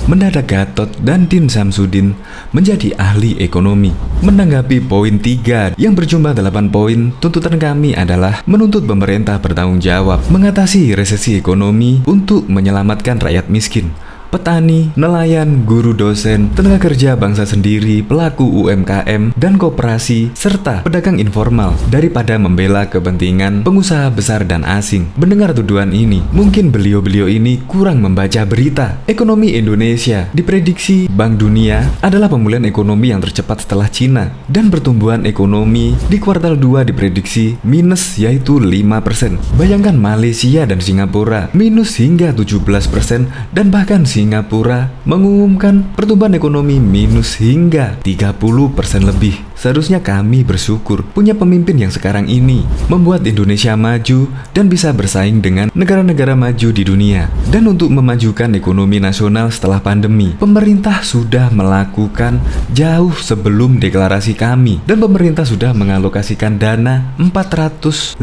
mendadak Gatot dan Din Samsudin menjadi ahli ekonomi. Menanggapi poin 3 yang berjumlah 8 poin, tuntutan kami adalah menuntut pemerintah bertanggung jawab mengatasi resesi ekonomi untuk menyelamatkan rakyat miskin, petani, nelayan, guru, dosen, tenaga kerja bangsa sendiri, pelaku UMKM, dan koperasi, serta pedagang informal daripada membela kepentingan pengusaha besar dan asing. Mendengar tuduhan ini, mungkin beliau-beliau ini kurang membaca berita. Ekonomi Indonesia diprediksi Bank Dunia adalah pemulihan ekonomi yang tercepat setelah Cina, dan pertumbuhan ekonomi di kuartal 2 diprediksi minus, yaitu 5%. Bayangkan Malaysia dan Singapura minus hingga 17%, dan bahkan Singapura mengumumkan pertumbuhan ekonomi minus hingga 30% lebih. Seharusnya kami bersyukur punya pemimpin yang sekarang ini membuat Indonesia maju dan bisa bersaing dengan negara-negara maju di dunia. Dan untuk memajukan ekonomi nasional setelah pandemi, pemerintah sudah melakukan jauh sebelum deklarasi kami, dan pemerintah sudah mengalokasikan dana 405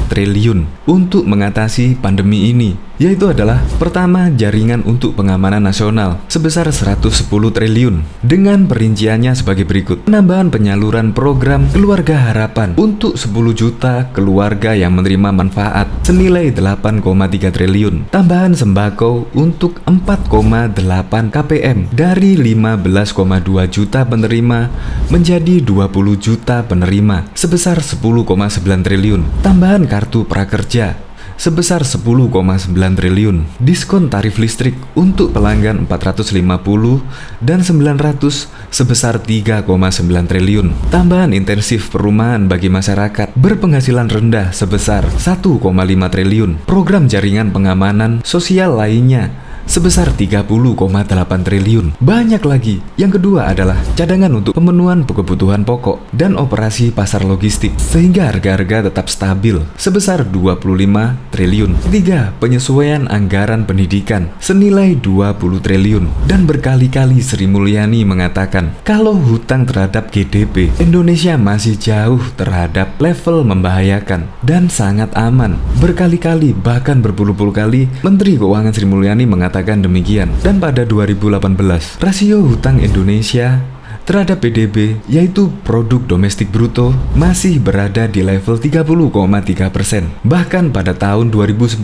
triliun untuk mengatasi pandemi ini, yaitu adalah pertama, jaringan untuk pengamanan nasional sebesar 110 triliun dengan perinciannya sebagai berikut: penambahan penyaluran program Keluarga Harapan untuk 10 juta keluarga yang menerima manfaat senilai 8,3 triliun, tambahan sembako untuk 4,8 KPM dari 15,2 juta penerima menjadi 20 juta penerima sebesar 10,9 triliun, tambahan kartu prakerja sebesar 10,9 triliun, diskon tarif listrik untuk pelanggan 450 dan 900 sebesar 3,9 triliun, tambahan intensif perumahan bagi masyarakat berpenghasilan rendah sebesar 1,5 triliun, program jaringan pengamanan sosial lainnya sebesar 30,8 triliun. Banyak lagi. Yang kedua adalah cadangan untuk pemenuhan kebutuhan pokok dan operasi pasar logistik sehingga harga-harga tetap stabil sebesar 25 triliun. Ketiga, penyesuaian anggaran pendidikan senilai 20 triliun. Dan berkali-kali Sri Mulyani mengatakan kalau hutang terhadap GDP Indonesia masih jauh terhadap level membahayakan dan sangat aman. Berkali-kali, bahkan berpuluh-puluh kali, Menteri Keuangan Sri Mulyani mengatakan demikian. Dan pada 2018, rasio hutang Indonesia terhadap PDB, yaitu produk domestik bruto, masih berada di level 30,3%. Bahkan pada tahun 2019,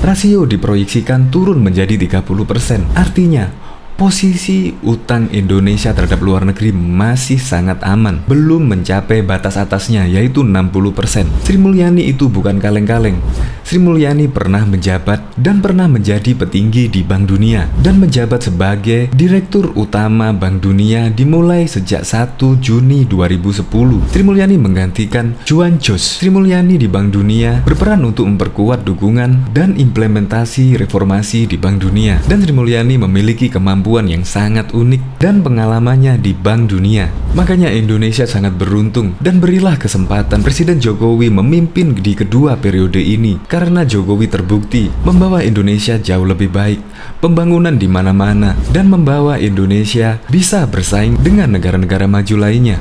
rasio diproyeksikan turun menjadi 30%. Artinya, posisi utang Indonesia terhadap luar negeri masih sangat aman, belum mencapai batas atasnya, yaitu 60%. Sri Mulyani itu bukan kaleng-kaleng. Sri Mulyani pernah menjabat dan pernah menjadi petinggi di Bank Dunia dan menjabat sebagai Direktur Utama Bank Dunia dimulai sejak 1 Juni 2010. Sri Mulyani menggantikan Juan Jos. Sri Mulyani di Bank Dunia berperan untuk memperkuat dukungan dan implementasi reformasi di Bank Dunia, dan Sri Mulyani memiliki kemampuan yang sangat unik dan pengalamannya di Bank Dunia. Makanya Indonesia sangat beruntung, dan berilah kesempatan Presiden Jokowi memimpin di kedua periode ini, karena Jokowi terbukti membawa Indonesia jauh lebih baik, pembangunan di mana-mana, dan membawa Indonesia bisa bersaing dengan negara-negara maju lainnya.